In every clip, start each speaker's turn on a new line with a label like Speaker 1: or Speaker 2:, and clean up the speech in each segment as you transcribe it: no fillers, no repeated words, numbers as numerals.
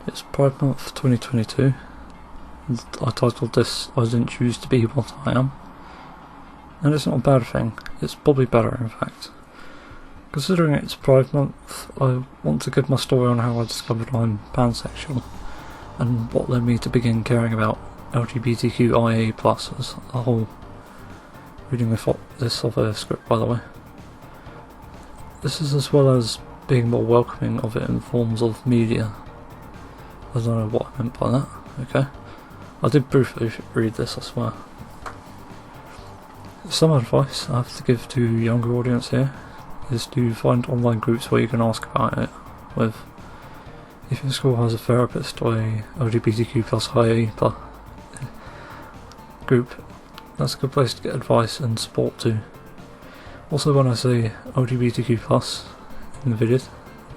Speaker 1: It's Pride Month 2022. I titled this "I Didn't Choose to Be What I Am." And it's not a bad thing, it's probably better in fact. Considering it's Pride Month, I want to give my story on how I discovered I'm pansexual, and what led me to begin caring about LGBTQIA+ as a whole. Reading this off a script, by the way. This is as well as being more welcoming of it in forms of media. I don't know what I meant by that, okay? I did briefly read this, I swear. Some advice I have to give to younger audience here is to find online groups where you can ask about it with. If your school has a therapist or a LGBTQ+IA group, that's a good place to get advice and support too. Also, when I say LGBTQ+ in the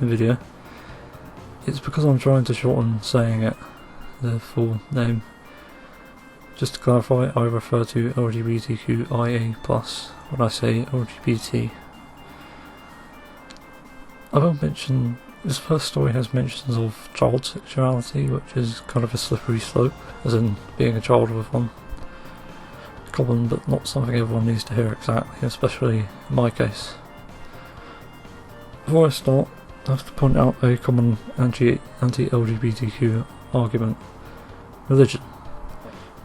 Speaker 1: video, it's because I'm trying to shorten saying it, the full name. Just to clarify, I refer to LGBTQIA+ when I say LGBT. I will mention, this first story has mentions of child sexuality, which is kind of a slippery slope, as in being a child with one. Common, but not something everyone needs to hear exactly, especially in my case. Before I start, I have to point out a common anti-LGBTQ argument. Religion.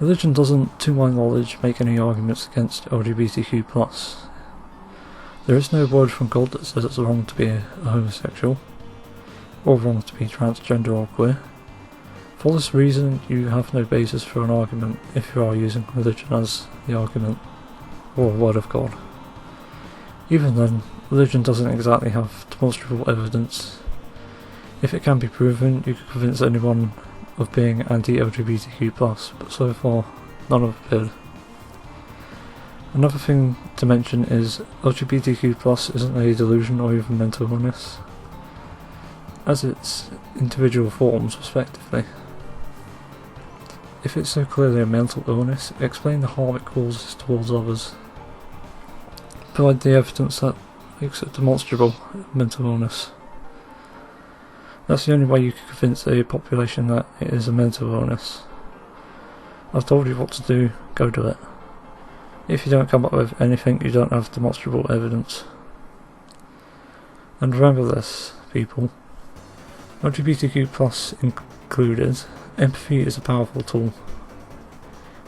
Speaker 1: Religion doesn't, to my knowledge, make any arguments against LGBTQ+. There is no word from God that says it's wrong to be a homosexual, or wrong to be transgender or queer. For this reason, you have no basis for an argument if you are using religion as the argument, or a word of God. Even then, religion doesn't exactly have demonstrable evidence. If it can be proven, you could convince anyone of being anti-LGBTQ+, but so far, none have appeared. Another thing to mention is LGBTQ+ isn't a delusion or even mental illness, as its individual forms respectively. If it's so clearly a mental illness, explain the harm it causes towards others. Provide the evidence that makes it demonstrable mental illness. That's the only way you can convince a population that it is a mental illness. I've told you what to do, go do it. If you don't come up with anything, you don't have demonstrable evidence. And remember this, people. LGBTQ+ included, empathy is a powerful tool.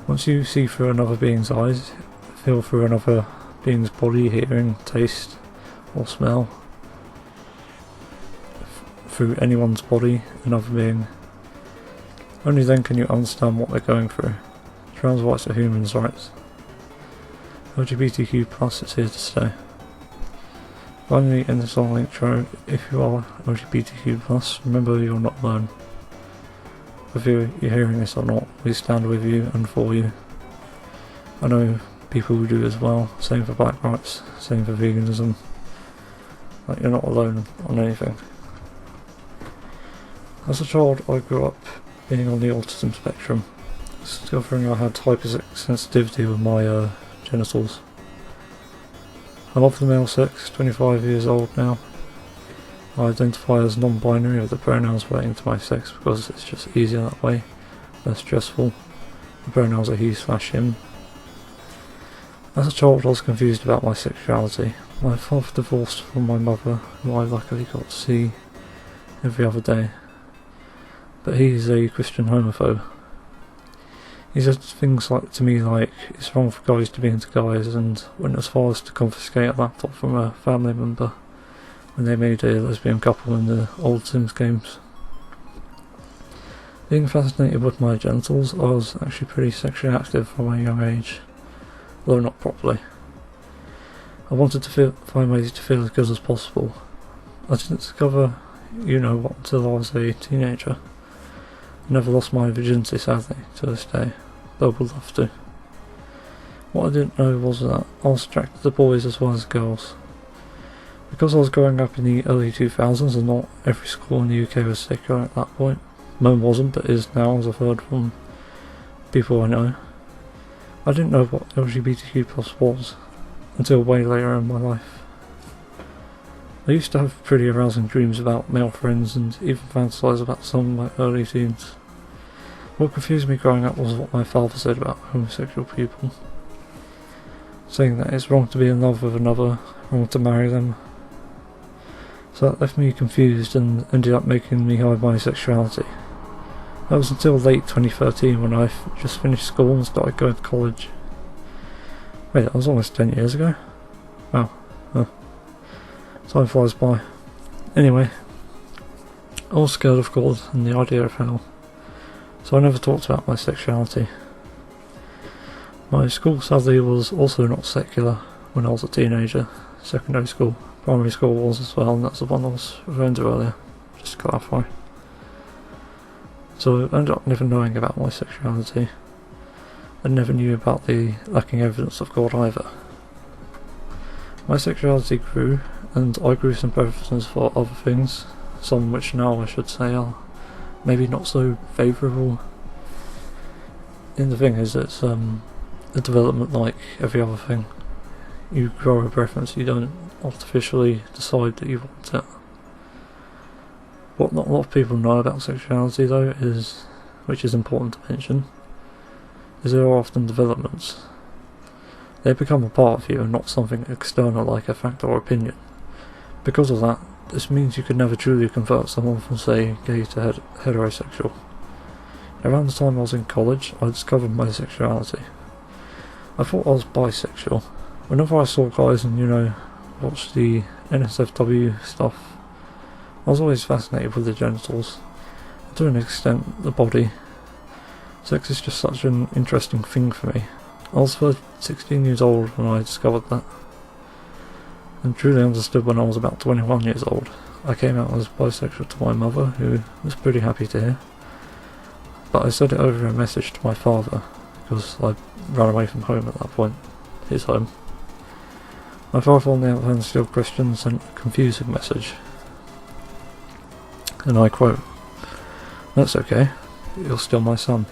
Speaker 1: Once you see through another being's eyes, feel through another being's body, hearing, taste, or smell, through anyone's body, another being, only then can you understand what they're going through. Trans rights are human rights. LGBTQ+ is here to stay. Finally, in this long intro, if you are LGBTQ+, remember you're not alone. Whether you're hearing this or not, we stand with you and for you. I know people who do as well, same for black rights, same for veganism. Like, you're not alone on anything. As a child, I grew up being on the autism spectrum, discovering I had hypersensitivity with my genitals. I'm of the male sex, 25 years old now. I identify as non-binary with the pronouns relating to my sex because it's just easier that way, less stressful. The pronouns are he/him. As a child, I was confused about my sexuality. My father divorced from my mother, who I luckily got to see every other day. But he's a Christian homophobe. He said things to me like, it's wrong for guys to be into guys, and went as far as to confiscate a laptop from a family member when they made a lesbian couple in the old Sims games. Being fascinated with my genitals, I was actually pretty sexually active from a young age, though not properly. I wanted to find ways to feel as good as possible. I didn't discover what until I was a teenager. I never lost my virginity, sadly, to this day, though I would love to. What I didn't know was that I was attracted to boys as well as girls. Because I was growing up in the early 2000s and not every school in the UK was secular at that point. Mine wasn't, but is now, as I've heard from people I know. I didn't know what LGBTQ+ was until way later in my life. I used to have pretty arousing dreams about male friends and even fantasise about some in my early teens. What confused me growing up was what my father said about homosexual people, saying that it's wrong to be in love with another, wrong to marry them. So that left me confused and ended up making me hide my sexuality. That was until late 2013 when I just finished school and started going to college. Wait, that was almost 10 years ago? Wow. Time flies by. Anyway, I was scared of God and the idea of hell, so I never talked about my sexuality. My school sadly was also not secular when I was a teenager. Secondary school, primary school was as well, and that's the one I was referring to earlier, just to clarify. So I ended up never knowing about my sexuality, and never knew about the lacking evidence of God either. My sexuality grew, and I grew some preferences for other things, some which now I should say are maybe not so favourable. And the thing is, it's a development like every other thing. You grow a preference, you don't artificially decide that you want it. What not a lot of people know about sexuality though is, which is important to mention, is there are often developments. They become a part of you and not something external like a fact or opinion. Because of that, this means you could never truly convert someone from, say, gay to heterosexual. Around the time I was in college, I discovered my sexuality. I thought I was bisexual. Whenever I saw guys and, watched the NSFW stuff, I was always fascinated with the genitals. To an extent, the body. Sex is just such an interesting thing for me. I was 16 years old when I discovered that, and truly understood when I was about 21 years old. I came out as bisexual to my mother, who was pretty happy to hear, but I said it over a message to my father, because I ran away from home at that point, his home. My father, on the other hand, still Christian, sent a confusing message, and I quote, "That's okay, you're still my son."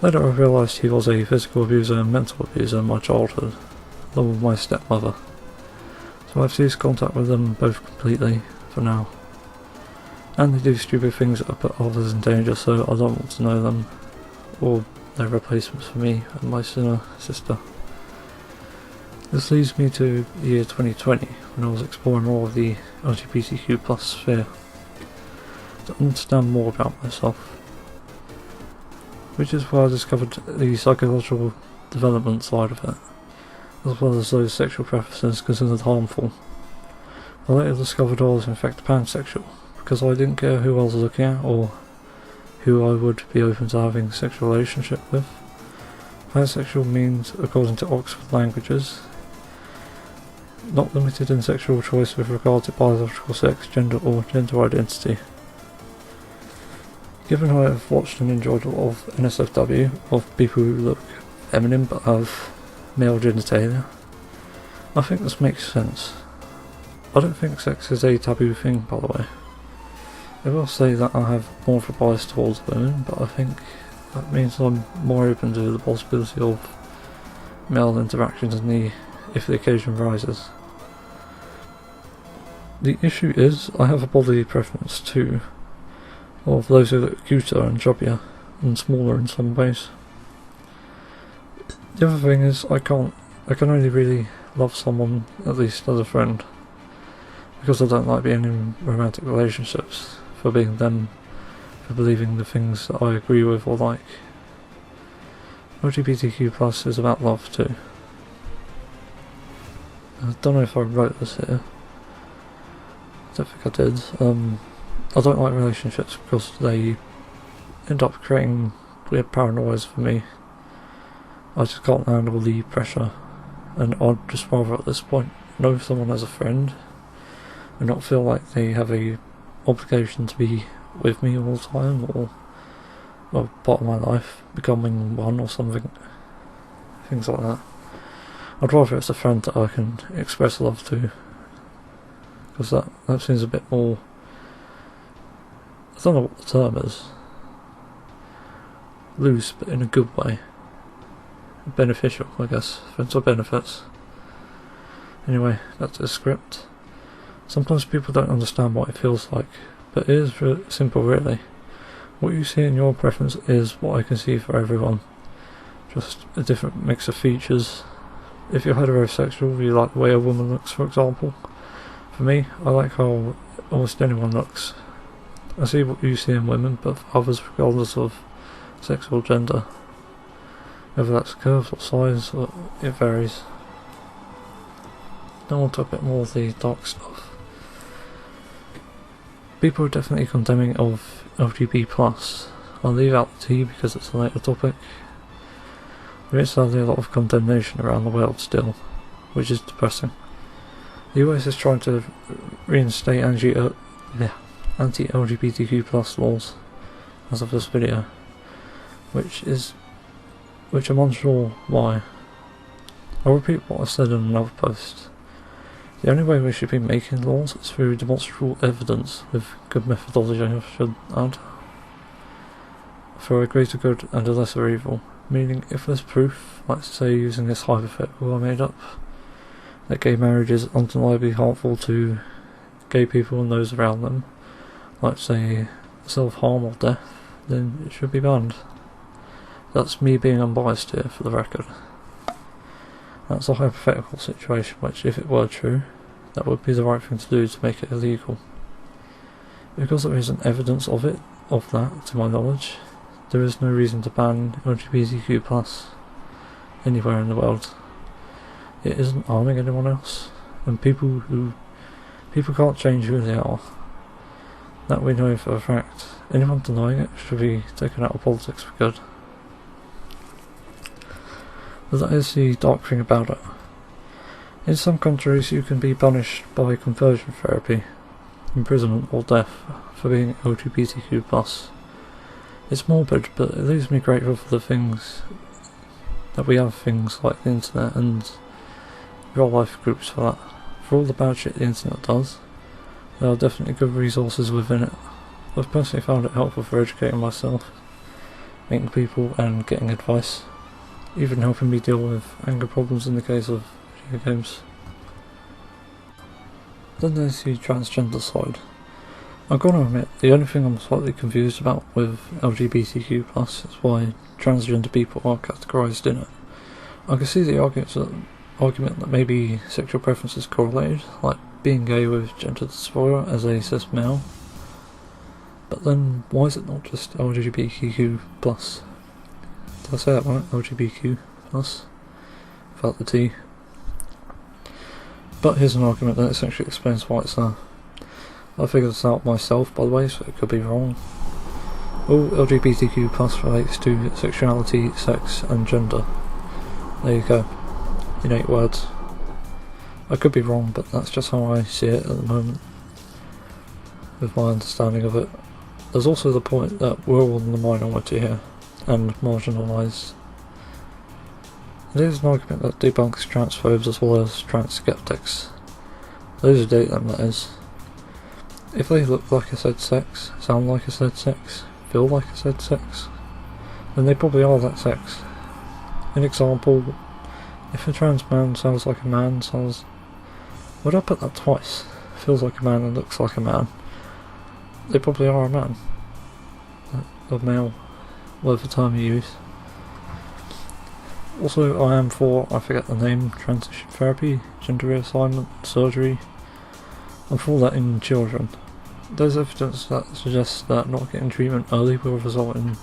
Speaker 1: Later I realised he was a physical abuser and mental abuser in my childhood, along with my stepmother, so I've ceased contact with them both completely, for now. And they do stupid things that put others in danger, so I don't want to know them, or their replacements for me and my sinner sister. This leads me to the year 2020, when I was exploring more of the LGBTQ plus sphere, to understand more about myself. Which is where I discovered the psychological development side of it, as well as those sexual preferences considered harmful. I later discovered I was in fact pansexual, because I didn't care who I was looking at or who I would be open to having a sexual relationship with. Pansexual means, according to Oxford Languages, not limited in sexual choice with regard to biological sex, gender or gender identity. Given I have watched and enjoyed a lot of NSFW, of people who look feminine but have male genitalia, I think this makes sense. I don't think sex is a taboo thing, by the way. I will say that I have more of a bias towards women, but I think that means I'm more open to the possibility of male interactions if the occasion rises. The issue is, I have a body preference too, of those who look cuter and chubbier and smaller in some ways. The other thing is, I can only really love someone, at least as a friend, because I don't like being in romantic relationships, for being them, for believing the things that I agree with or like. LGBTQ plus is about love too. I don't know if I wrote this here. I don't think I did. I don't like relationships because they end up creating weird paranoias for me. I just can't handle the pressure, and I'd just rather at this point know someone as a friend and not feel like they have a obligation to be with me all the time or part of my life, becoming one or something, things like that. I'd rather it's a friend that I can express love to, because that seems a bit more, I don't know what the term is, loose but in a good way, beneficial I guess, friends or benefits. Anyway, back to the script. Sometimes people don't understand what it feels like, but it is simple really. What you see in your preference is what I can see for everyone. Just a different mix of features. If you're heterosexual, you like the way a woman looks, for example. For me, I like how almost anyone looks. I see what you see in women, but for others, regardless of sex or gender. Whether that's curves or size, it varies. Now on to a bit more of the dark stuff. People are definitely condemning of LGBT+. I'll leave out the T because it's a later topic. There is sadly a lot of condemnation around the world still, which is depressing. The US is trying to reinstate anti-LGBTQ+ laws as of this video, which I'm unsure why. I'll repeat what I said in another post. The only way we should be making laws is through demonstrable evidence with good methodology, I should add, for a greater good and a lesser evil. Meaning, if there's proof, like say using this hypothetical I made up, that gay marriage is undeniably harmful to gay people and those around them, like say self-harm or death, then it should be banned. That's me being unbiased here, for the record. That's a hypothetical situation which, if it were true, that would be the right thing to do to make it illegal. Because there isn't evidence of that, to my knowledge, there is no reason to ban LGBTQ+ anywhere in the world. It isn't harming anyone else, and people can't change who they are. That we know for a fact. Anyone denying it should be taken out of politics for good. But that is the dark thing about it. In some countries you can be punished by conversion therapy, imprisonment or death for being LGBTQ+. It's morbid, but it leaves me grateful for the things that we have, things like the internet and real life groups for that. For all the bad shit the internet does, there are definitely good resources within it. I've personally found it helpful for educating myself, meeting people and getting advice, even helping me deal with anger problems in the case of video games. Then there's the transgender side. I'm gonna admit, the only thing I'm slightly confused about with LGBTQ+ is why transgender people are categorised in it. I can see the argument that maybe sexual preference is correlated, like being gay with gender dysphoria as a cis male. But then, why is it not just LGBTQ+? Did I say that right? LGBTQ+? Without the T. But here's an argument that essentially explains why it's there. I figured this out myself, by the way, so it could be wrong. All LGBTQ+ relates to sexuality, sex, and gender. There you go. In 8 words. I could be wrong, but that's just how I see it at the moment, with my understanding of it. There's also the point that we're all in the minority here, and marginalised. There is an argument that debunks transphobes as well as trans skeptics. Those who date them, that is. If they look like a said sex, sound like a said sex, feel like a said sex, then they probably are that sex. An example, if a trans man sounds like a man, would I put that twice? Feels like a man and looks like a man. They probably are a man. A male, whatever term you use. Also, I am for, I forget the name, transition therapy, gender reassignment, surgery. I'm for all that in children. There's evidence that suggests that not getting treatment early will result in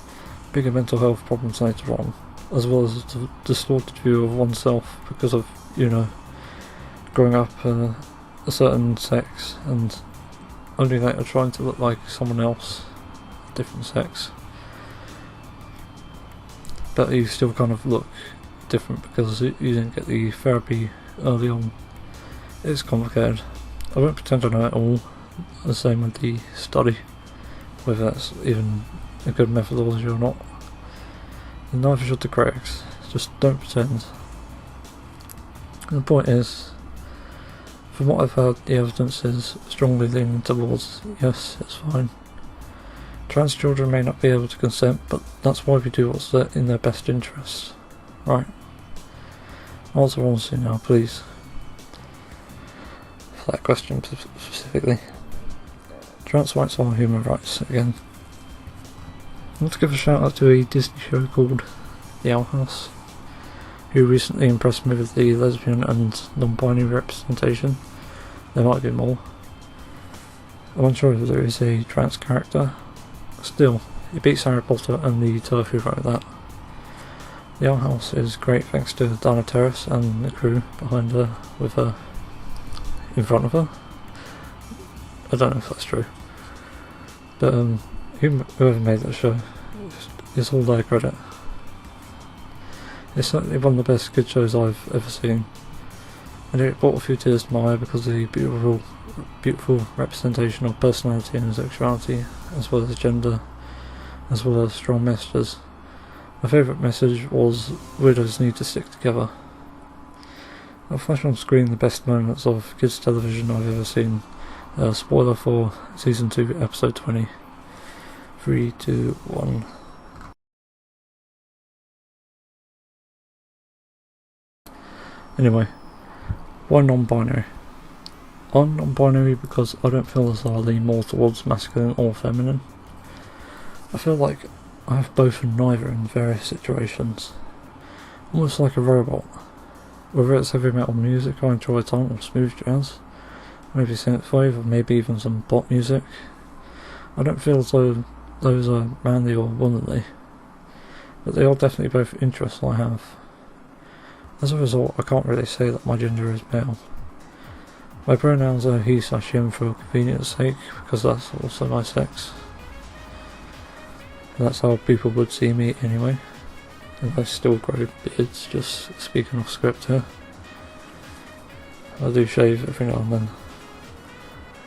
Speaker 1: bigger mental health problems later on, as well as a distorted view of oneself because of, growing up a certain sex and only later trying to look like someone else, a different sex. But you still kind of look different because you didn't get the therapy early on. It's complicated. I won't pretend I know it all. The same with the study, whether that's even a good methodology or not. And neither should the critics. Just don't pretend. And the point is, from what I've heard, the evidence is strongly leaning towards yes, it's fine. Trans children may not be able to consent, but that's why we do what's in their best interests. Right. Answer honestly now, please. that question specifically. Trans rights are human rights again. I want to give a shout out to a Disney show called The Owl House, who recently impressed me with the lesbian and non-binary representation. There might be more. I'm unsure if there is a trans character. Still, it beats Harry Potter and the turf who wrote that. The Owl House is great thanks to Dana Terrace and the crew behind her with her in front of her. I don't know if that's true. But whoever made that show, it's all their credit. It's certainly one of the best kid shows I've ever seen. And it brought a few tears to my eye because of the beautiful representation of personality and sexuality, as well as gender, as well as strong messages. My favourite message was widows need to stick together. I'll flash on screen the best moments of kids television I've ever seen. Spoiler for season 2 episode 20. 3, 2, 1. Anyway, why non-binary? I'm non-binary because I don't feel as though I lean more towards masculine or feminine. I feel like I have both and neither in various situations. Almost like a robot. Whether it's heavy metal music I enjoy a ton, or smooth jazz, maybe synthwave, or maybe even some pop music. I don't feel as though those are manly or womanly, but they are definitely both interests I have. As a result, I can't really say that my gender is male. My pronouns are he/him for convenience sake, because that's also my sex. And that's how people would see me anyway. And I still grow beards, just speaking off script here. I do shave every now and then.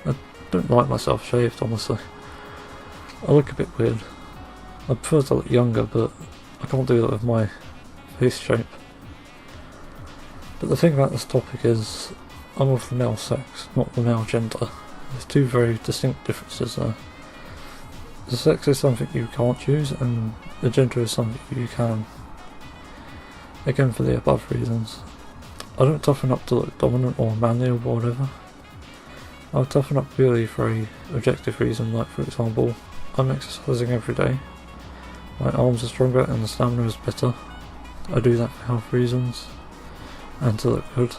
Speaker 1: I don't like myself shaved, honestly. I look a bit weird. I prefer to look younger, but I can't do that with my face shape. But the thing about this topic is, I'm of the male sex, not the male gender. There's two very distinct differences there. The sex is something you can't choose, and the gender is something you can. Again, for the above reasons. I don't toughen up to look dominant or manly or whatever. I'll toughen up purely for a objective reason, like for example, I'm exercising every day. My arms are stronger and the stamina is better. I do that for health reasons, and to look good.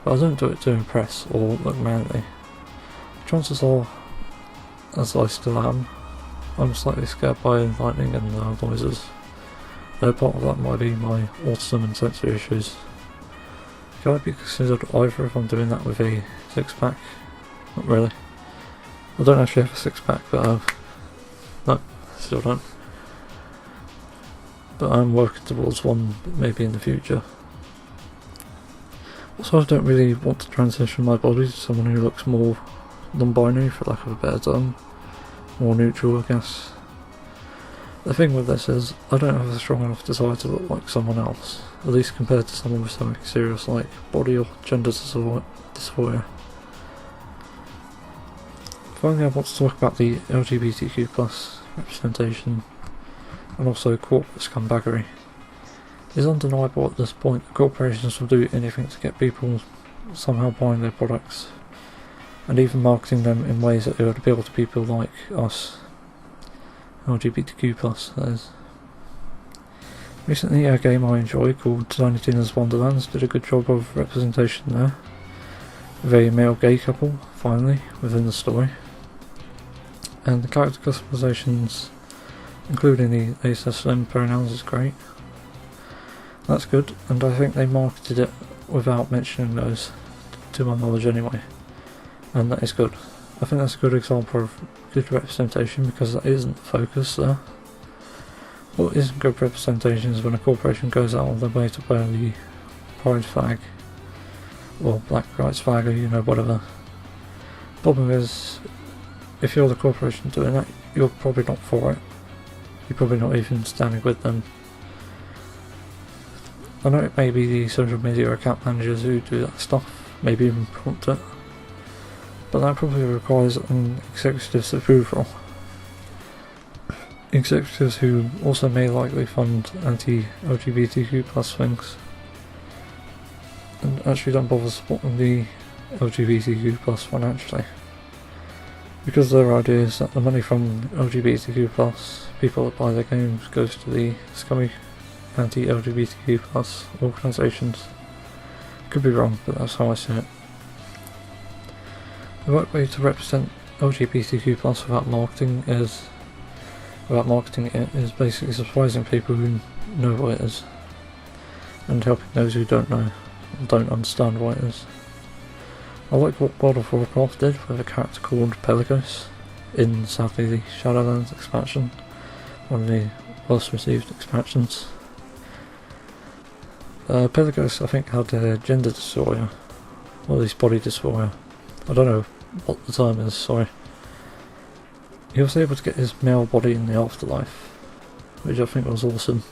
Speaker 1: But I don't do it to impress or look manly. Chances are, as I still am, I'm slightly scared by lightning and loud noises. Though part of that might be my autism and sensory issues. Can I be considered either if I'm doing that with a six-pack? Not really. I don't actually have a six-pack, but no, still don't. But I'm working towards one, maybe in the future. Also, I don't really want to transition my body to someone who looks more non-binary, for lack of a better term. More neutral, I guess. The thing with this is, I don't have a strong enough desire to look like someone else, at least compared to someone with something serious like body or gender dysphoria. Finally, I want to talk about the LGBTQ+ representation, and also corporate scumbaggery. It is undeniable at this point that corporations will do anything to get people somehow buying their products, and even marketing them in ways that would appeal to people like us. LGBTQ+, that is. Recently, a game I enjoy called Tiny Tina's Wonderlands did a good job of representation there, with a male gay couple, finally, within the story. And the character customizations, including the they/them pronouns, is great. That's good, and I think they marketed it without mentioning those, to my knowledge anyway. And that is good. I think that's a good example of good representation because that isn't the focus there. What isn't good representation is when a corporation goes out of their way to wear the pride flag, or black rights flag, or whatever. Problem is, if you're the corporation doing that, you're probably not for it. You're probably not even standing with them. I know it may be the social media account managers who do that stuff, maybe even prompt it, but that probably requires an executive's approval. Executives who also may likely fund anti-LGBTQ+ things, and actually don't bother supporting the LGBTQ plus financially, because their idea is that the money from LGBTQ plus people that buy their games goes to the scummy anti-LGBTQ plus organisations. Could be wrong, but that's how I see it. The right way to represent LGBTQ plus without marketing it is basically surprising people who know what it is, and helping those who don't know and don't understand what it is. I like what World of Warcraft did with a character called Pelagos in, sadly, the Shadowlands expansion, one of the worst received expansions. Pelagos, I think, had a gender dysphoria, or at least body dysphoria. I don't know what the term is, sorry. He was able to get his male body in the afterlife, which I think was awesome.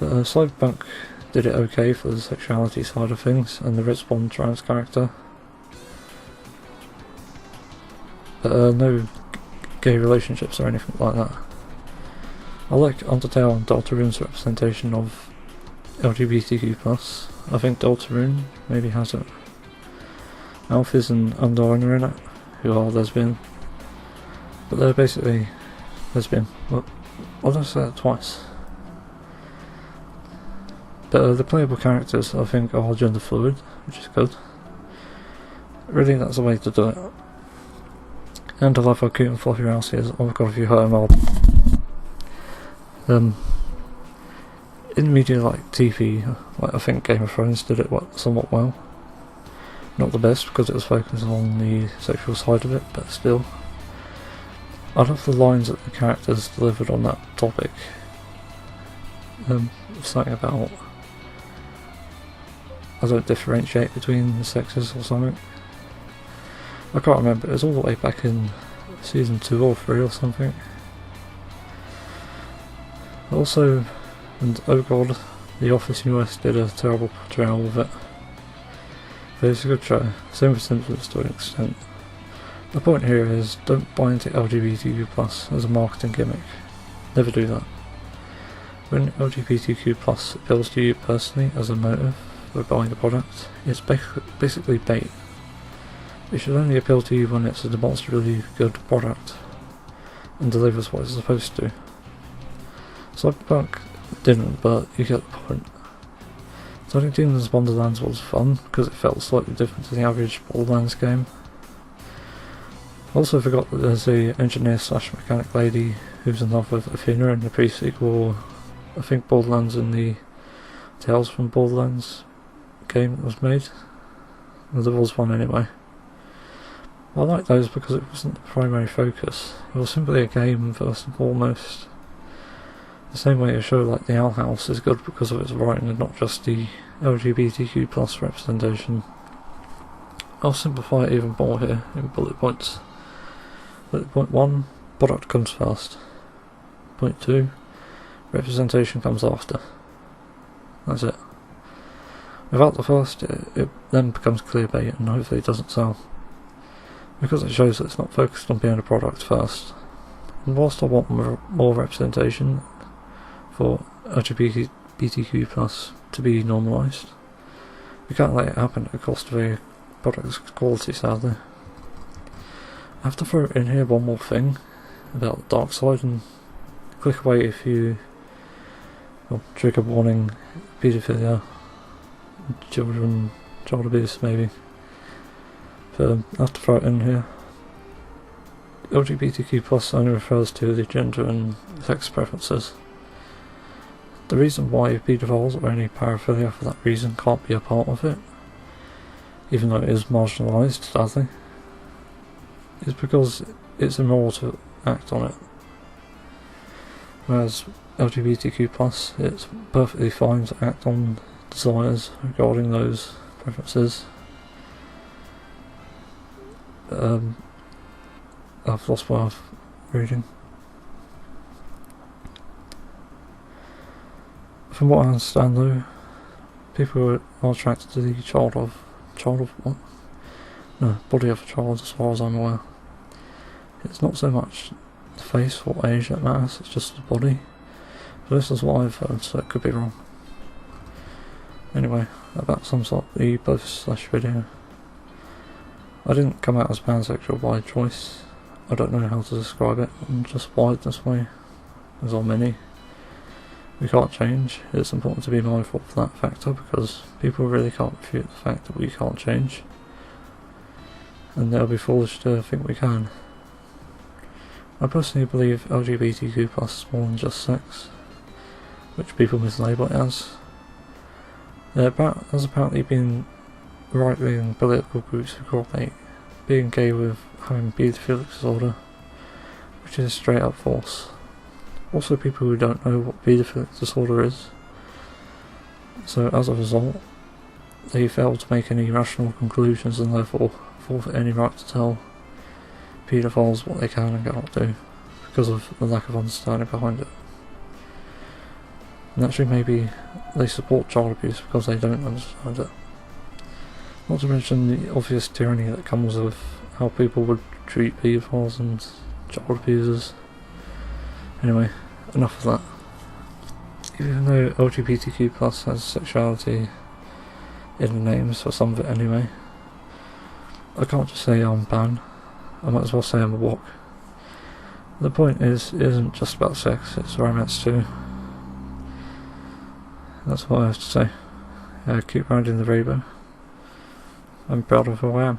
Speaker 1: But Cyberpunk did it okay for the sexuality side of things and the Respawn trans character. But no gay relationships or anything like that. I like Undertale and DELTARUNE's representation of LGBTQ+. I think DELTARUNE maybe has it. Alphys and Undyne are in it, who are lesbian. But they're basically lesbian. Well, why did I say that twice? But the playable characters, I think, are gender fluid, which is good. Really, that's the way to do it. And I love how cute and fluffy Ralsei is. Oh my god, if you hurt him, I'll... in media like TV, like I think Game of Thrones did it somewhat well. Not the best, because it was focused on the sexual side of it, but still. I love the lines that the characters delivered on that topic. Something about... I don't differentiate between the sexes or something. I can't remember, it was all the way back in season 2 or 3 or something. Also, and oh god, The Office US did a terrible portrayal of it. But it's a good show, same with Simpsons to an extent. The point here is, don't buy into LGBTQ+ as a marketing gimmick. Never do that. When LGBTQ+ appeals to you personally as a motive for buying a product, it's basically bait. It should only appeal to you when it's a demonstrably good product and delivers what it's supposed to. Cyberpunk didn't, but you get the point. Starting Demons Wonderlands was fun because it felt slightly different to the average Borderlands game. I also forgot that there's a engineer/mechanic lady who's in love with Athena in the pre-sequel, I think Borderlands and the Tales from Borderlands game that was made. Well, there was one anyway. I like those because it wasn't the primary focus. It was simply a game first and foremost. The same way a show like The Owl House is good because of its writing and not just the LGBTQ+ representation. I'll simplify it even more here in bullet points. Bullet point 1, product comes first. Point 2, representation comes after. That's it. Without the first, it then becomes clearbait and hopefully it doesn't sell. Because it shows that it's not focused on being a product first. And whilst I want more representation for LGBTQ+ to be normalised, we can't let it happen at the cost of a product's quality, sadly. I have to throw in here one more thing about the dark side, and click away if you... well, trigger warning, paedophilia, child abuse maybe. But I have to throw it in here. LGBTQ+ only refers to the gender and sex preferences. The reason why paedophiles or any paraphilia for that reason can't be a part of it, even though it is marginalised, sadly, is because it's immoral to act on it. Whereas LGBTQ+, it's perfectly fine to act on desires regarding those preferences. I've lost what I was reading. From what I understand though, people are attracted to the child of what? No, body of a child as far as I'm aware. It's not so much the face or age that matters, it's just the body. But this is what I've heard, so it could be wrong. Anyway, about sums up the post/video. I didn't come out as pansexual by choice. I don't know how to describe it. I'm just wired this way, as are many. We can't change. It's important to be mindful of that factor because people really can't refute the fact that we can't change, and they'll be foolish to think we can. I personally believe LGBTQ plus is more than just sex, which people mislabel it as. There's apparently been right-wing political groups who correlate being gay with having paedophilic disorder, which is straight up false. Also, people who don't know what paedophilic disorder is. So as a result, they fail to make any rational conclusions and therefore forfeit any right to tell paedophiles what they can and cannot do because of the lack of understanding behind it. And actually maybe they support child abuse because they don't understand it. Not to mention the obvious tyranny that comes with how people would treat paedophiles and child abusers. Anyway, enough of that. Even though LGBTQ plus has sexuality in the names for some of it anyway, I can't just say I'm pan. I might as well say I'm a wok. The point is, it isn't just about sex, it's romance too. That's what I have to say. Keep riding the rainbow. I'm proud of who I am.